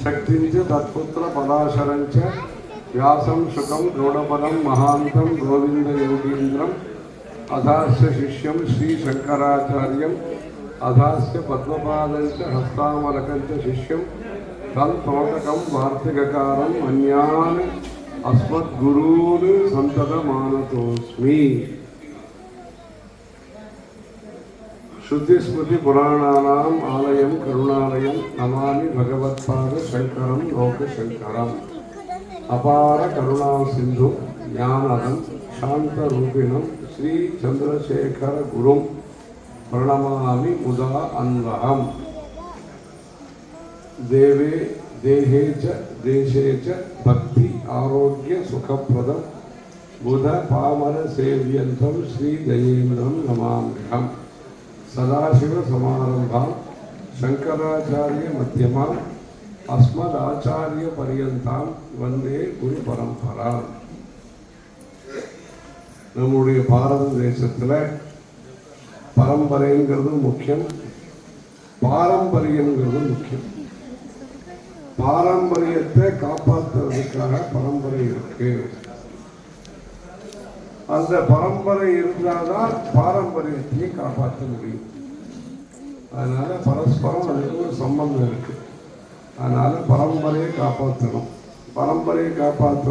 शक्तिंच तत्पुत्र पदाशरंच व्यासं शुकं गौडपदं महांतं गोविंद योगीन्द्रम अधास्य शिष्यं श्री शंकराचार्यम अधास्य पद्मपादंच हस्तामलकंच शिष्यं तत्तोटकं वार्तिककारं अन्यान् अस्मद्गुरून् संततमानतोऽस्मि। श्रुतिस्मृति पुराणानाम् आलयं करुणालयं नमामि भगवत्पाद शंकरं लोकशंकरम्। अपार करुणा सिंधु ज्ञानदं शांतरूपिणं श्री चंद्रशेखर गुरुं प्रणमामि मुदा अन्वहम्। देवे देहे च देशे च भक्ति आरोग्य सुखप्रदं बुध पामर सेव्यन्तं श्री दयेन्द्रं नमाम्यहम्। सदाशिव समारंभां शंकराचार्य मध्यमाम् अस्मदाचार्य पर्यन्तां वंदे गुरु परंपरा। நம்முடைய பாரத தேசத்துல பரம்பரைங்கிறது முக்கியம், பாரம்பரியங்கிறது முக்கியம். பாரம்பரியத்தை காப்பாற்றுறதுக்காக பரம்பரை இருக்கு. அந்த பரம்பரை இருந்தால்தான் பாரம்பரியத்தையும் காப்பாற்ற முடியும். அதனால பரஸ்பரம் அதுக்கு ஒரு சம்பந்தம் இருக்கு. அதனால பரம்பரையை காப்பாற்றணும். பரம்பரையை காப்பாற்றணும்.